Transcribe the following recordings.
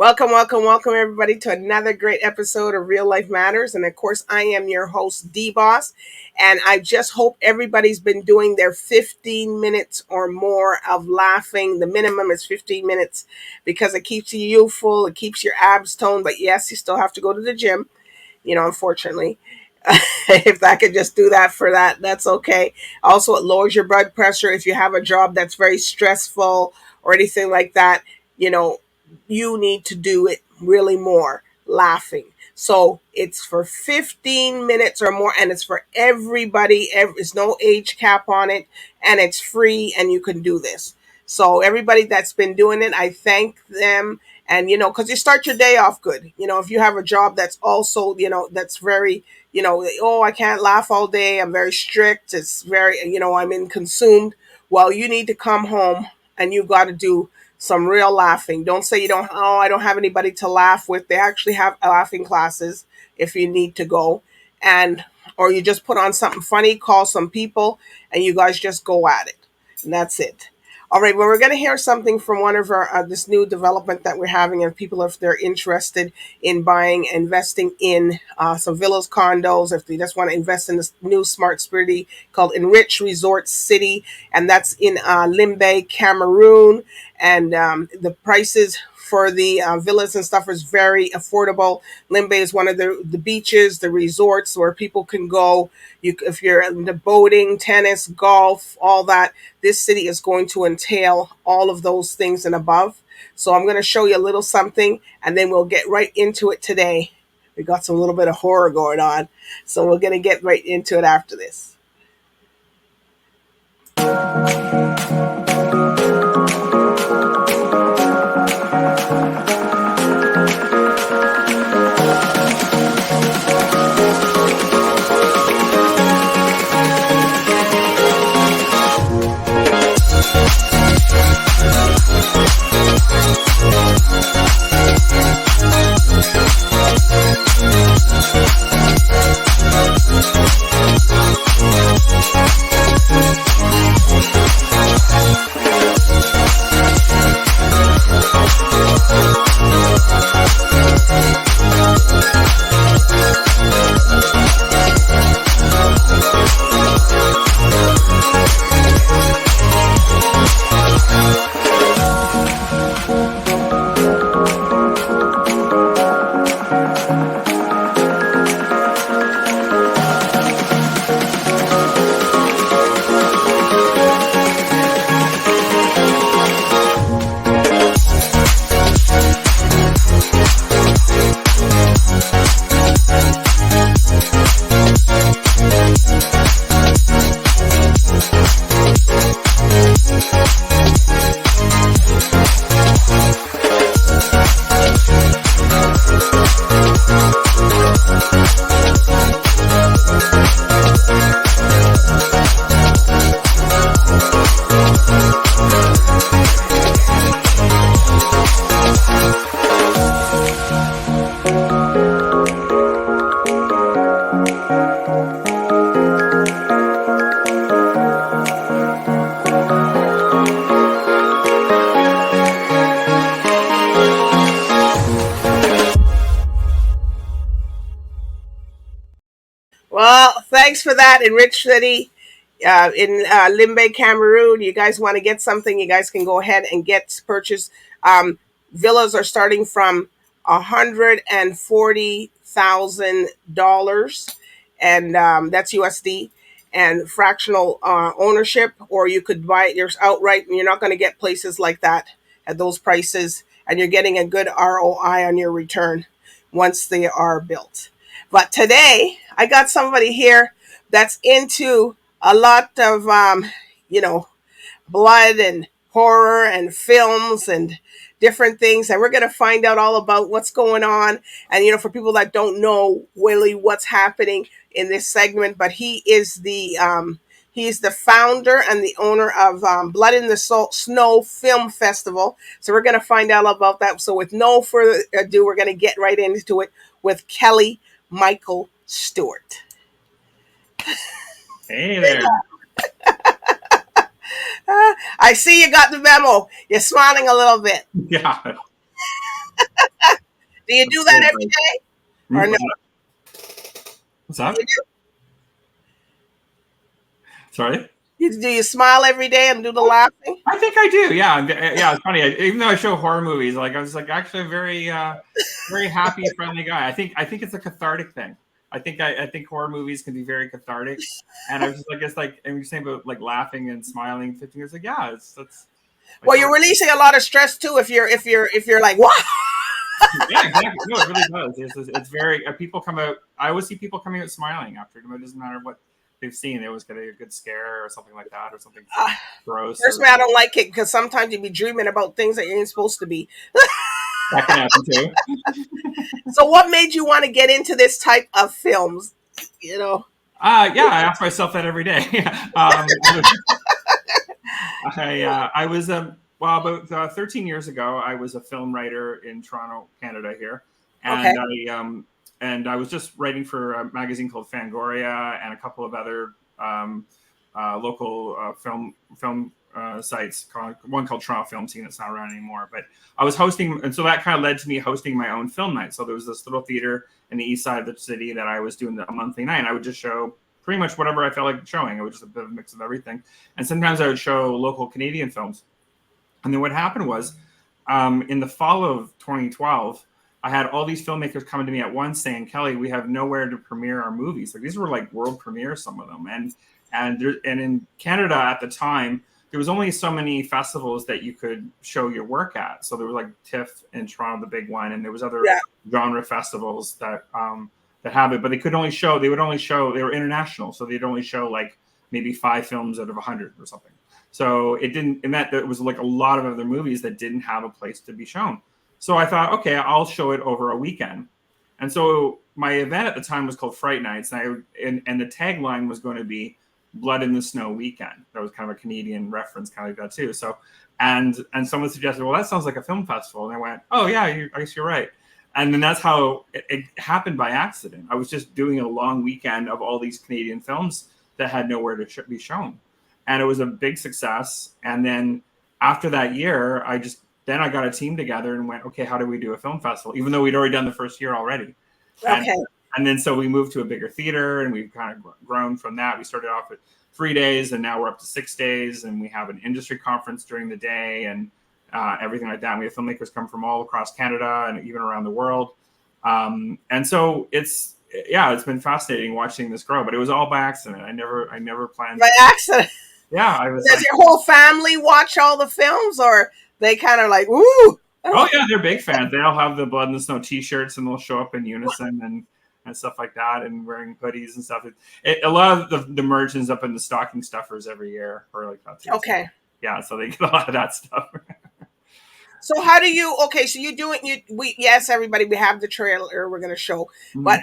Welcome, everybody, to another great episode of Real Life Matters. And of course, I am your host, DBoss. And I just hope everybody's been doing their 15 minutes or more of laughing. The minimum is 15 minutes because it keeps you youthful, it keeps your abs toned. But yes, you still have to go to the gym, unfortunately. If I could just do that for that, that's okay. Also, it lowers your blood pressure if you have a job that's very stressful or anything like that. You need to do it really more laughing. So it's for 15 minutes or more, and it's for everybody. There's no age cap on it, and it's free, and you can do this. So everybody that's been doing it, I thank them. And, because you start your day off good. If you have a job that's also, that's very, oh, I can't laugh all day. I'm very strict. It's very, I'm in consumed. Well, you need to come home and you got to do some real laughing. Don't say I don't have anybody to laugh with. They actually have laughing classes if you need to go. Or you just put on something funny, call some people, and you guys just go at it. And that's it. All right, well, we're going to hear something from one of our this new development that we're having, and people, if they're interested in buying, investing in some villas, condos, if they just want to invest in this new smart city called Enrich Resort City, and that's in Limbe, Cameroon, and the prices for the villas and stuff is very affordable. Limbe is one of the beaches, the resorts where people can go. If you're into boating, tennis, golf, all that, this city is going to entail all of those things and above. So I'm going to show you a little something, and then we'll get right into it today. We got some little bit of horror going on, so we're going to get right into it after this. Well, thanks for that, Enrich City in Limbe, Cameroon. You guys want to get something, you guys can go ahead and purchase. Villas are starting from $140,000, and that's USD, and fractional ownership, or you could buy it yours outright, and you're not going to get places like that at those prices, and you're getting a good ROI on your return once they are built. But today, I got somebody here that's into a lot of, blood and horror and films and different things. And we're going to find out all about what's going on. And, for people that don't know really what's happening in this segment, but he is he's the founder and the owner of Blood in the Snow Film Festival. So we're going to find out about that. So with no further ado, we're going to get right into it with KellyMichaelStewart. Hey there. I see you got the memo. You're smiling a little bit. Yeah. Do you do that every day or no? What's that? Sorry? Do you smile every day and do the laughing? I think I do. Yeah, yeah. It's funny. Even though I show horror movies, like I was like actually a very, very happy, friendly guy. I think it's a cathartic thing. I think horror movies can be very cathartic, and I was just like, it's like, and you're saying about like laughing and smiling. 15 years, like, yeah, that's. Well, you're releasing a lot of stress too if you're like, what? Yeah, exactly. No, it really does. It's very people come out. I always see people coming out smiling after it. It doesn't matter what they've seen. They always get a good scare or something like that, or something gross. Personally, I don't like it because sometimes you be dreaming about things that you ain't supposed to be. That can happen too. So, what made you want to get into this type of films? You know. Yeah, I ask myself that every day. I was well, about 13 years ago, I was a film writer in Toronto, Canada here, and I was just writing for a magazine called Fangoria and a couple of other local film sites. One called Toronto Film Scene. It's not around anymore, but I was hosting, and so that kind of led to me hosting my own film night. So there was this little theater in the east side of the city that I was doing a monthly night. And I would just show pretty much whatever I felt like showing. It was just a bit of a mix of everything. And sometimes I would show local Canadian films. And then what happened was, in the fall of 2012, I had all these filmmakers coming to me at once saying, Kelly, we have nowhere to premiere our movies. Like these were like world premieres, some of them. And in Canada at the time, there was only so many festivals that you could show your work at. So there was like TIFF in Toronto, the big one, and there was other genre festivals that have it, but they would only show, they were international. So they'd only show like maybe 5 films out of 100 or something. So it didn't, and that there was like a lot of other movies that didn't have a place to be shown. So I thought, okay, I'll show it over a weekend. And so my event at the time was called Fright Nights, and the tagline was going to be Blood in the Snow Weekend. That was kind of a Canadian reference, kind of like that too. So, and someone suggested, well, that sounds like a film festival. And I went, oh yeah, I guess you're right. And then that's how it happened by accident. I was just doing a long weekend of all these Canadian films that had nowhere to be shown. And it was a big success. And then after that year, I got a team together and went, okay, how do we do a film festival? Even though we'd already done the first year already. Okay. And then so we moved to a bigger theater, and we've kind of grown from that. We started off at 3 days, and now we're up to 6 days. And we have an industry conference during the day and everything like that. And we have filmmakers come from all across Canada and even around the world. And so it's been fascinating watching this grow, but it was all by accident. I never planned. By accident. Yeah, I was. Does your whole family watch all the films, or they kind of like, ooh? Oh yeah, they're big fans. They all have the Blood in the Snow T-shirts, and they'll show up in unison and stuff like that, and wearing hoodies and stuff. A lot of the merch ends up in the stocking stuffers every year, or like that too. Okay. So, yeah, so they get a lot of that stuff. So how do you? Okay, so you're doing yes, everybody, we have the trailer we're gonna show, but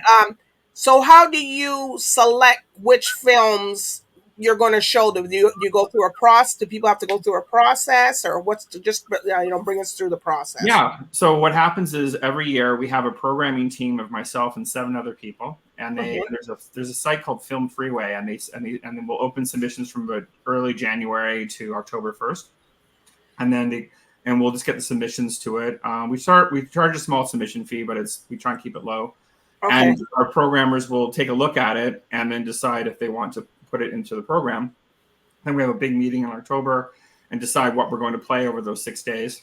so how do you select which films you're going to show? Do you go through a process? Do people have to go through a process, or bring us through the process? Yeah. So what happens is every year we have a programming team of myself and 7 other people, and there's a site called Film Freeway, and then we'll open submissions from about early January to October 1st, and we'll just get the submissions to it. We charge a small submission fee, but we try and keep it low. Okay. And our programmers will take a look at it and then decide if they want to put it into the program. Then we have a big meeting in October and decide what we're going to play over those 6 days.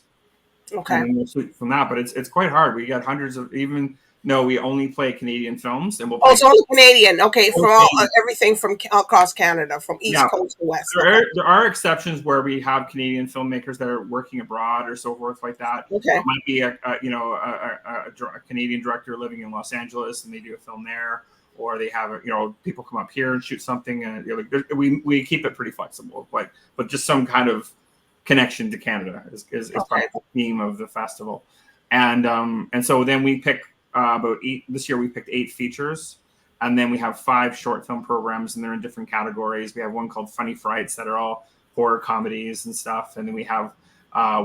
Okay. And then we'll shoot from that, but it's quite hard. We got hundreds of, we only play Canadian films, and we'll play. Oh, it's only Canadian. Okay, from everything from across Canada, from East Coast to West. There are exceptions where we have Canadian filmmakers that are working abroad or so forth like that. Okay. It might be a Canadian director living in Los Angeles, and they do a film there. Or they have, people come up here and shoot something, and we keep it pretty flexible, but just some kind of connection to Canada is part of the theme of the festival, and so then we pick about 8. This year we picked 8 features, and then we have 5 short film programs, and they're in different categories. We have one called Funny Frights that are all horror comedies and stuff, and then we have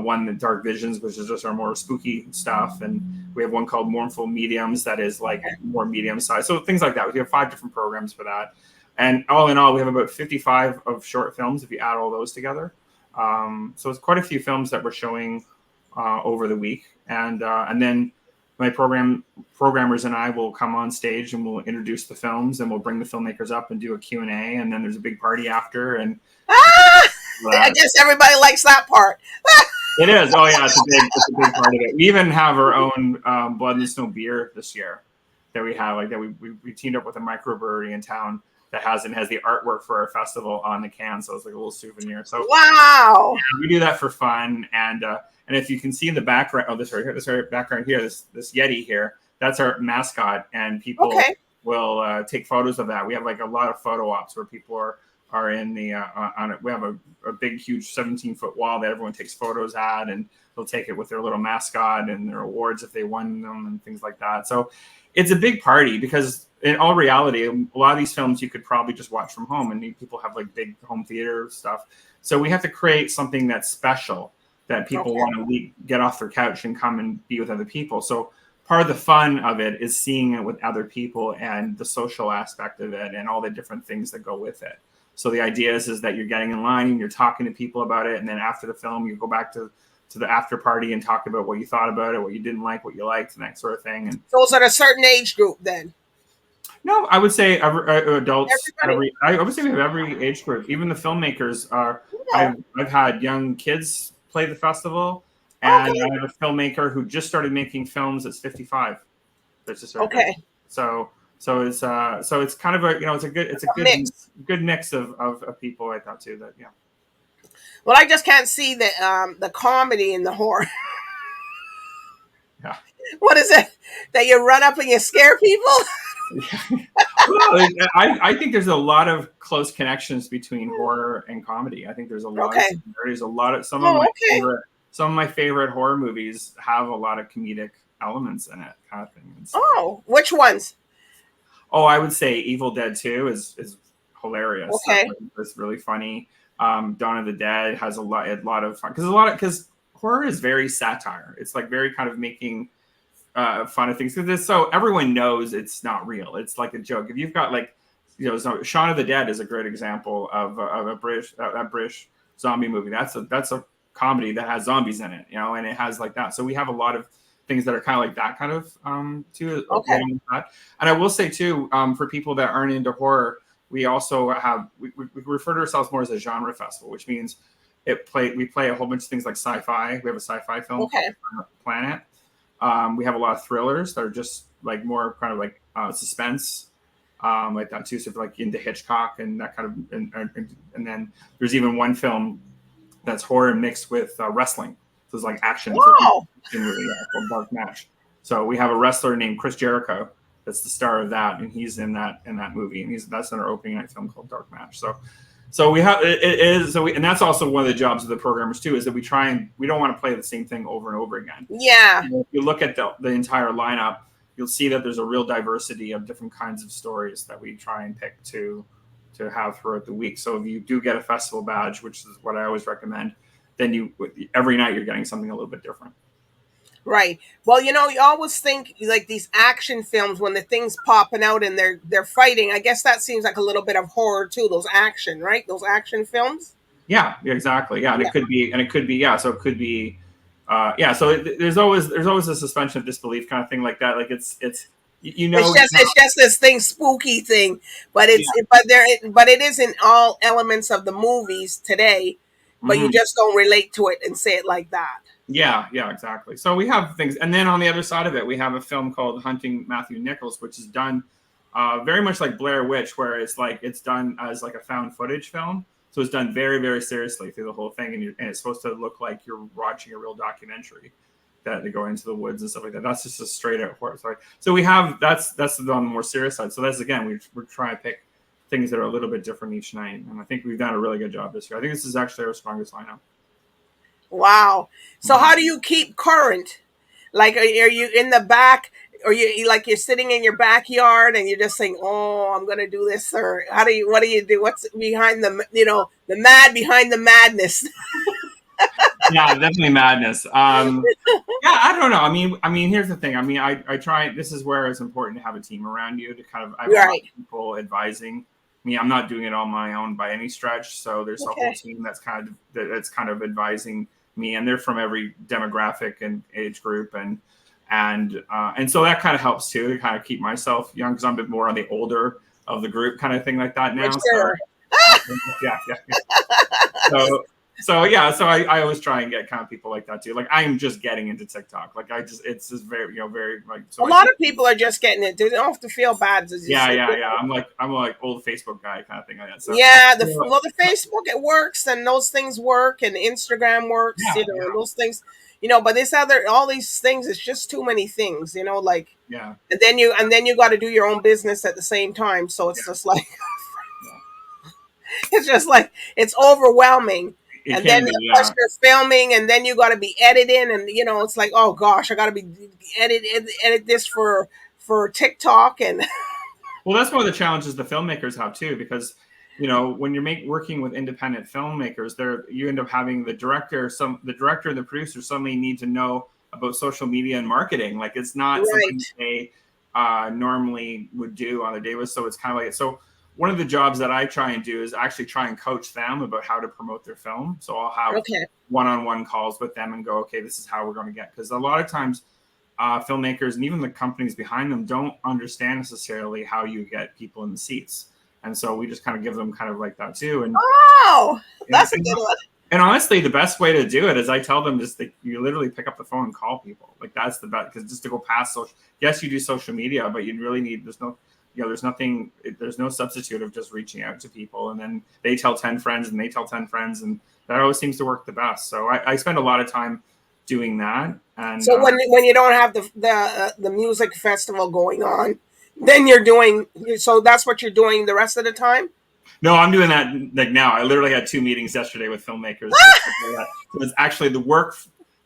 one, the Dark Visions, which is just our more spooky stuff, and we have one called Mournful Mediums that is like more medium size. So things like that. We have 5 different programs for that, and all in all, we have about 55 of short films if you add all those together. So it's quite a few films that we're showing over the week, and then my programmers and I will come on stage and we'll introduce the films and we'll bring the filmmakers up and do a Q&A, and then there's a big party after. And I guess everybody likes that part. it is. Oh yeah, it's a big part of it. We even have our own Blood in the Snow beer this year that we have, like that we teamed up with a microbrewery in town that has the artwork for our festival on the can, so it's like a little souvenir. So wow, yeah, we do that for fun. And if you can see in the background, this background here, this Yeti here, that's our mascot, and people will take photos of that. We have like a lot of photo ops where people are in the on it. We have a big, huge 17-foot wall that everyone takes photos at, and they'll take it with their little mascot and their awards if they won them and things like that. So it's a big party, because in all reality, a lot of these films you could probably just watch from home, and people have like big home theater stuff. So we have to create something that's special, that people want to get off their couch and come and be with other people. So part of the fun of it is seeing it with other people and the social aspect of it and all the different things that go with it. So the idea is that you're getting in line and you're talking to people about it, and then after the film, you go back to the after party and talk about what you thought about it, what you didn't like, what you liked, and that sort of thing. And so it's at a certain age group then? No, I would say adults. Everybody? I would say we have every age group. Even the filmmakers are. Yeah. I've had young kids play the festival, and I have a filmmaker who just started making films that's 55. That's just So it's kind of it's a good mix of people like that too. That Well, I just can't see the comedy in the horror. Yeah. What is it that you run up and you scare people? Well, I think there's a lot of close connections between horror and comedy. I think there's a lot of similarities. Some of my favorite horror movies have a lot of comedic elements in it, kind of thing. So, which ones? I would say Evil Dead 2 is hilarious. It's really funny. Dawn of the Dead has a lot of fun, because horror is very satire. It's like very kind of making fun of things. So everyone knows it's not real. It's like a joke. If you've got so Shaun of the Dead is a great example of a British zombie movie. That's a comedy that has zombies in it, and it has like that. So we have a lot of things that are kind of like that kind of too. And I will say too, for people that aren't into horror, we also have we refer to ourselves more as a genre festival, which means we play a whole bunch of things like sci-fi. We have a sci-fi film called Planet. We have a lot of thrillers that are just like more kind of like suspense, like that too. So like into Hitchcock and that kind of, and then there's even one film that's horror mixed with wrestling. So it's like action. Wow. Called Dark Match. So we have a wrestler named Chris Jericho that's the star of that, and he's in that movie, and that's in our opening night film called Dark Match. So we have and that's also one of the jobs of the programmers too, is that we don't want to play the same thing over and over again. Yeah. If you look at the entire lineup, you'll see that there's a real diversity of different kinds of stories that we try and pick to have throughout the week. So if you do get a festival badge, which is what I always recommend, then every night you're getting something a little bit different. Right. Well, you always think like these action films, when the thing's popping out and they're fighting, I guess that seems like a little bit of horror too. Those action films. Yeah, exactly. Yeah, and it could be. Yeah, so it could be. So there's always a suspension of disbelief kind of thing like that. Like it's it's just this spooky thing, but it is in all elements of the movies today, but you just don't relate to it and say it like that. Yeah, exactly. So we have things, and then on the other side of it, we have a film called Hunting Matthew Nichols, which is done very much like Blair Witch, where it's done as like a found footage film. So it's done very, very seriously through the whole thing, and it's supposed to look like you're watching a real documentary that they go into the woods and stuff like that. That's just a straight out horror story. So we have that's on the more serious side. So that's again we're trying to pick things that are a little bit different each night, and I think we've done a really good job this year. I think this is actually our strongest lineup. Wow. So how do you keep current? Like, are you in the back, or you're sitting in your backyard and you're just saying, "Oh, I'm going to do this," or what do you do? What's behind the behind the madness? Yeah, definitely madness. I don't know. I mean, here's the thing. I mean, I try. This is where it's important to have a team around you to kind of. I have a lot of people advising me. I'm not doing it on my own by any stretch. So there's a whole team that's kind of advising me, and they're from every demographic and age group, and And so that kind of helps too, to kind of keep myself young, because I'm a bit more on the older of the group kind of thing like that now. Sure. So yeah. So yeah, so I always try and get kind of people like that too. Like I'm just getting into TikTok. Like it's just very, very like. So A lot of people are just getting it. They don't have to feel bad. Yeah. I'm like old Facebook guy kind of thing like that. So Yeah, the Facebook, it works, and those things work, and Instagram works. Yeah, those things. But all these things, it's just too many things. Like yeah. and then you got to do your own business at the same time. So it's just like it's just like it's overwhelming. And then plus you're filming, and then you got to be editing, and it's like, oh gosh, I got to be edit this for TikTok. And well, that's one of the challenges the filmmakers have too, because when you're working with independent filmmakers, you end up having the director and the producer suddenly need to know about social media and marketing. Like it's not something they normally would do on a day with. So it's kind of like so. One of the jobs that I try and do is actually try and coach them about how to promote their film. So I'll have one-on-one calls with them and go, okay, this is how we're going to get. Because a lot of times filmmakers and even the companies behind them don't understand necessarily how you get people in the seats. And so we just kind of give them kind of like that too. And that's a good one. And honestly, the best way to do it is I tell them you literally pick up the phone and call people. Like that's the best, because just to go past social, yes, you do social media, but you really need, there's no substitute of just reaching out to people, and then they tell 10 friends and they tell 10 friends, and that always seems to work the best. So I spend a lot of time doing that. And so when you don't have the music festival going on, then so that's what you're doing the rest of the time? No, I'm doing that like now. I literally had 2 meetings yesterday with filmmakers. So it's actually the work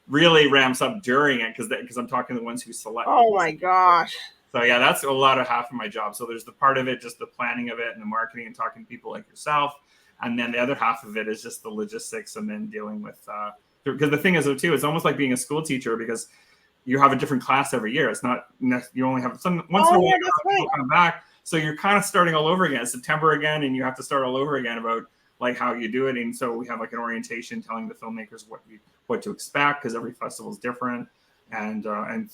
really ramps up during it because I'm talking to the ones who select. Oh my gosh. So yeah, that's a lot of half of my job. So there's the part of it, just the planning of it and the marketing and talking to people like yourself. And then the other half of it is just the logistics and then dealing with, because the thing is though too, it's almost like being a school teacher, because you have a different class every year. It's not, you only have once in a while people come back. So you're kind of starting all over again. It's September again, and you have to start all over again about like how you do it. And so we have like an orientation telling the filmmakers what to expect, because every festival is different. And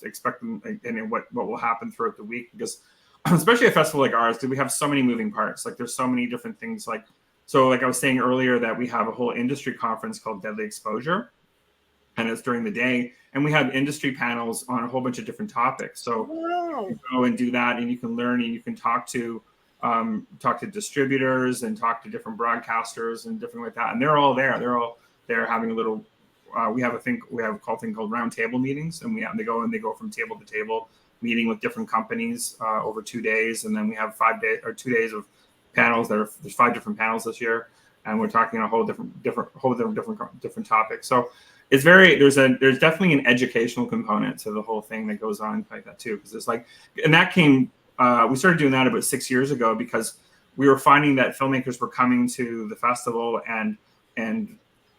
expect them and what will happen throughout the week, because especially a festival like ours, we have so many moving parts. Like there's so many different things. Like I was saying earlier that we have a whole industry conference called Deadly Exposure, and it's during the day, and we have industry panels on a whole bunch of different topics. So you go and do that, and you can learn, and you can talk to distributors and talk to different broadcasters and different like that. And they're all there. They're all there having a little. We have a thing called round table meetings, and they go from table to table, meeting with different companies over 2 days, and then we have 5 days or 2 days of panels. There's 5 different panels this year, and we're talking a whole different topics. So it's there's definitely an educational component to the whole thing that goes on like that too, because it's like, and that came we started doing that about 6 years ago, because we were finding that filmmakers were coming to the festival and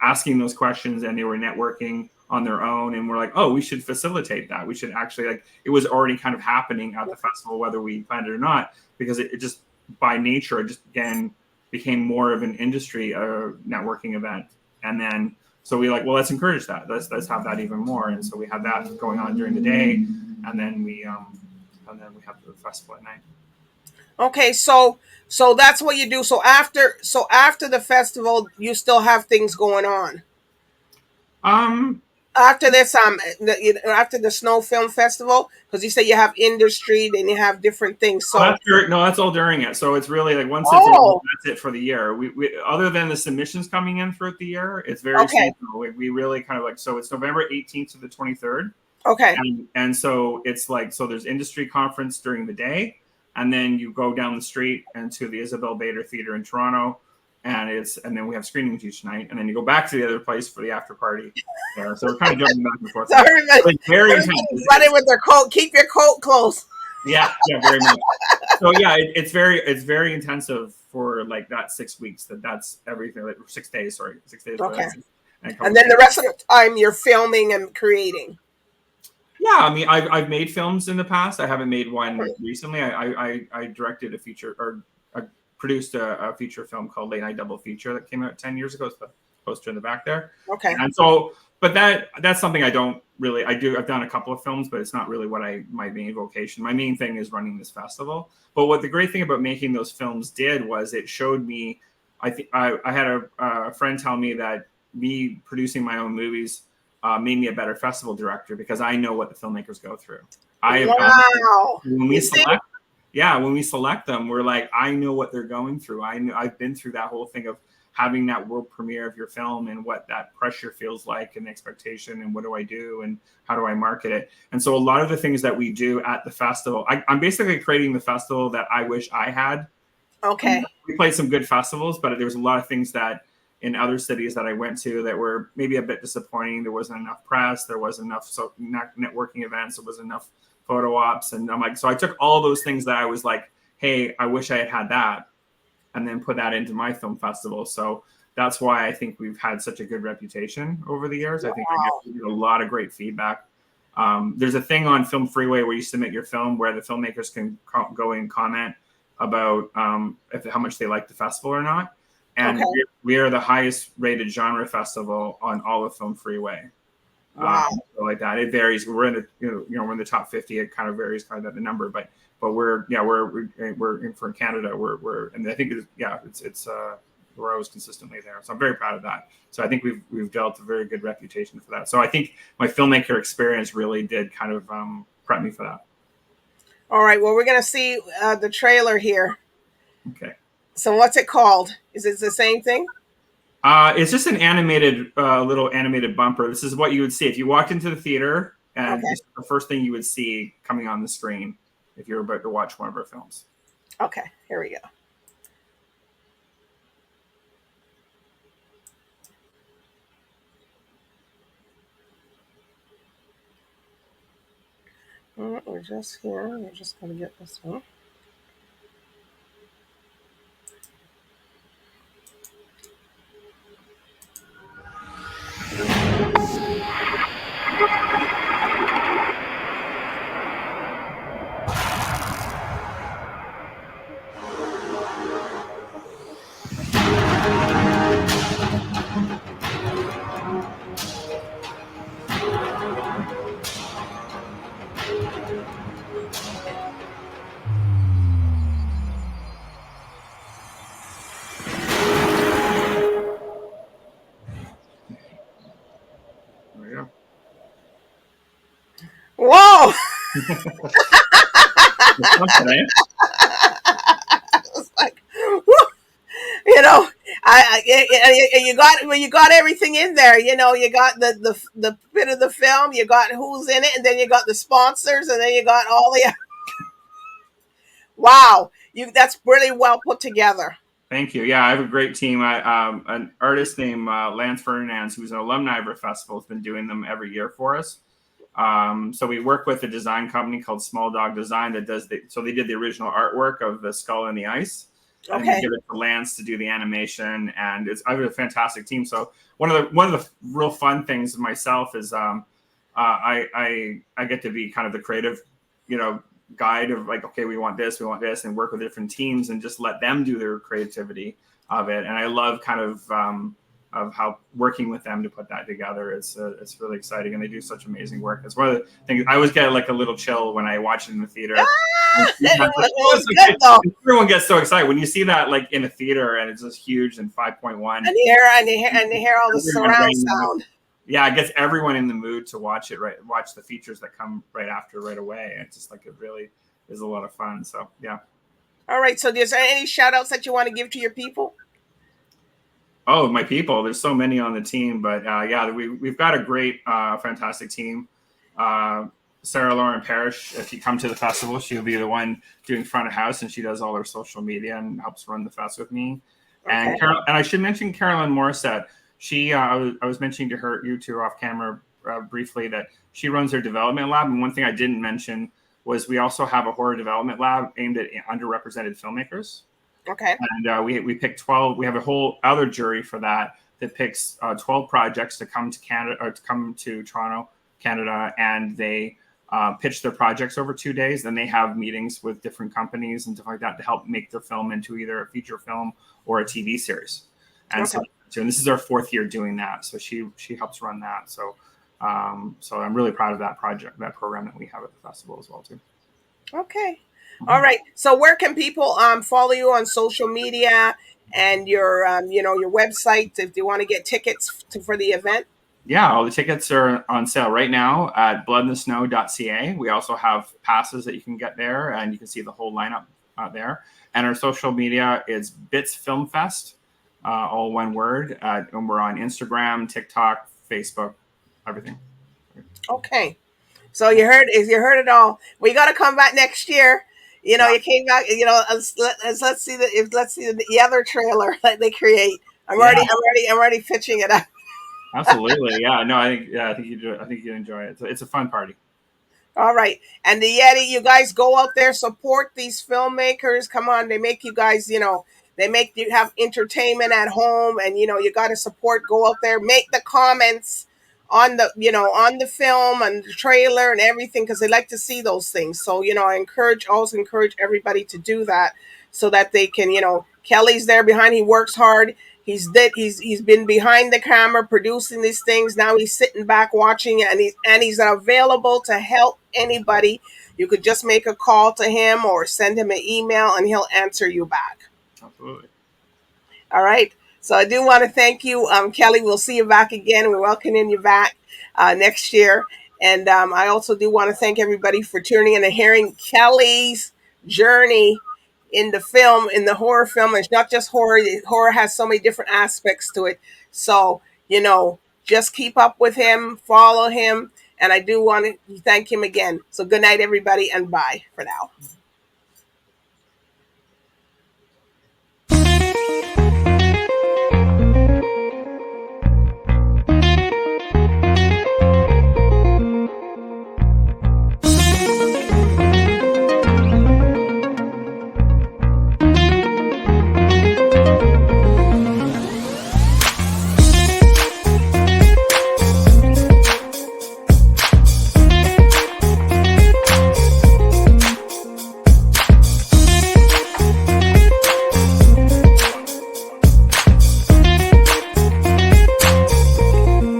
asking those questions, and they were networking on their own, and we're like, oh, we should facilitate that. We should actually, it was already kind of happening at the festival, whether we planned it or not, because it just by nature, it just again became more of an industry networking event. And then so we well, let's encourage that. Let's have that even more. And so we have that going on during the day, and then we have the festival at night. Okay, so that's what you do. So after the festival, you still have things going on. After this, after the Snow Film Festival, because you say you have industry, then you have different things. So that's all during it. So it's really like once it's over, that's it for the year. We other than the submissions coming in throughout the year, it's very seasonal. We really kind of so it's November 18th to the 23rd. Okay. And so it's so there's industry conference during the day, and then you go down the street and to the Isabel Theater in Toronto, and then we have screenings each night, and then you go back to the other place for the after party. Yeah, so we're kind of jumping back and forth. So everybody, very intense. Running with their coat. Keep your coat close. Yeah, very much. So yeah, it's very intensive for that 6 weeks. That's everything. 6 days. Sorry, 6 days. Okay. And then the rest of the time you're filming and creating. Yeah, I mean, I've made films in the past. I haven't made one recently. I directed a feature, or I produced a feature film called Late Night Double Feature that came out 10 years ago. It's the poster in the back there. Okay. And so but that's something I don't really. I've done a couple of films, but it's not really my main vocation. My main thing is running this festival. But what the great thing about making those films did was it showed me. I had a friend tell me that me producing my own movies made me a better festival director because I know what the filmmakers go through. I have wow. when we select them, we're like, I know what they're going through. I've been through that whole thing of having that world premiere of your film and what that pressure feels like and expectation and what do I do and how do I market it. And so a lot of the things that we do at the festival, I'm basically creating the festival that I wish I had. Okay. We played some good festivals, but there was a lot of things that in other cities that I went to that were maybe a bit disappointing. There wasn't enough press. There wasn't enough networking events. There wasn't enough photo ops. And I'm like, so I took all those things that I was like, hey, I wish I had that, and then put that into my film festival. So that's why I think we've had such a good reputation over the years. I think we get a lot of great feedback. There's a thing on Film Freeway where you submit your film where the filmmakers can go and comment about how much they like the festival or not. And we are the highest rated genre festival on all of Film Freeway. Wow. So like that, it varies. We're in the we're in the top 50. It kind of varies kind of the number, but we're in for Canada. We're and I think it's we're always consistently there. So I'm very proud of that. So I think we've developed a very good reputation for that. So I think my filmmaker experience really did kind of prep me for that. All right. Well, we're gonna see the trailer here. Okay. So what's it called? Is it the same thing? It's just an animated, little animated bumper. This is what you would see if you walked into the theater, and this is the first thing you would see coming on the screen if you're about to watch one of our films. Okay, here we go. We're just here. We're just going to get this one. There we go. Whoa! It's like, whoo! You got everything in there. You got the bit of the film. You got who's in it, and then you got the sponsors, and then you got all the. Wow, that's really well put together. Thank you. Yeah, I have a great team. An artist named Lance Ferdinand, who's an alumni of our festival, has been doing them every year for us. So we work with a design company called Small Dog Design that does so they did the original artwork of the skull and the ice. And we give it to Lance to do the animation, and I have a fantastic team. So one of the real fun things myself is I get to be kind of the creative, guide of like, okay, we want this, and work with different teams and just let them do their creativity of it. And I love kind of how working with them to put that together. It's really exciting, and they do such amazing work. It's one of the things I always get like a little chill when I watch it in the theater. It was good though. Everyone gets so excited when you see that like in a theater and it's just huge and 5.1. And you hear all the surround sound. Yeah, it gets everyone in the mood to watch it, right? Watch the features that come right after, right away. And it's just like, it really is a lot of fun. So, yeah. All right. So is there any shout outs that you want to give to your people? Oh, my people. There's so many on the team. But yeah, we've got a great, fantastic team. Sarah Lauren Parrish, if you come to the festival, she'll be the one doing front of house, and she does all our social media and helps run the fest with me. Okay. And I should mention Carolyn Morissette. She, I was mentioning to you two off camera briefly that she runs her development lab. And one thing I didn't mention was we also have a horror development lab aimed at underrepresented filmmakers. Okay. And we picked 12. We have a whole other jury for that picks 12 projects to come to Canada or to come to Toronto, Canada, and they pitch their projects over 2 days. Then they have meetings with different companies and stuff like that to help make their film into either a feature film or a TV series. And so too. And this is our 4th year doing that. So she helps run that. So so I'm really proud of that project, that program that we have at the festival as well too. Okay. All right. So where can people follow you on social media and your your website if they want to get tickets for the event? Yeah, all the tickets are on sale right now at bloodinthesnow.ca. We also have passes that you can get there, and you can see the whole lineup there. And our social media is Bits Film Fest, all one word. And we're on Instagram, TikTok, Facebook, everything. Okay. So you heard it all. We got to come back next year. You know, Yeah. you came back. You know, let's see the other trailer that they create. Yeah, I'm already pitching it up. absolutely. Yeah, no, I think you do. I think you enjoy it. It's a fun party. All right. And the Yeti, you guys go out there, support these filmmakers. Come on, they make you guys, they make you have entertainment at home, and you got to support. Go out there, make the comments on the, on the film and the trailer and everything, because they like to see those things. So, I always encourage everybody to do that so that they can, Kelly's there behind. He works hard. He's been behind the camera producing these things. Now he's sitting back watching it, and he's available to help anybody. You could just make a call to him or send him an email, and he'll answer you back. Absolutely. All right. So I do want to thank you, Kelly. We'll see you back again. We're welcoming you back next year. And I also do want to thank everybody for tuning in and hearing Kelly's journey in the film, in the horror film. It's not just horror. Horror has so many different aspects to it. So, just keep up with him, follow him. And I do want to thank him again. So good night, everybody, and bye for now.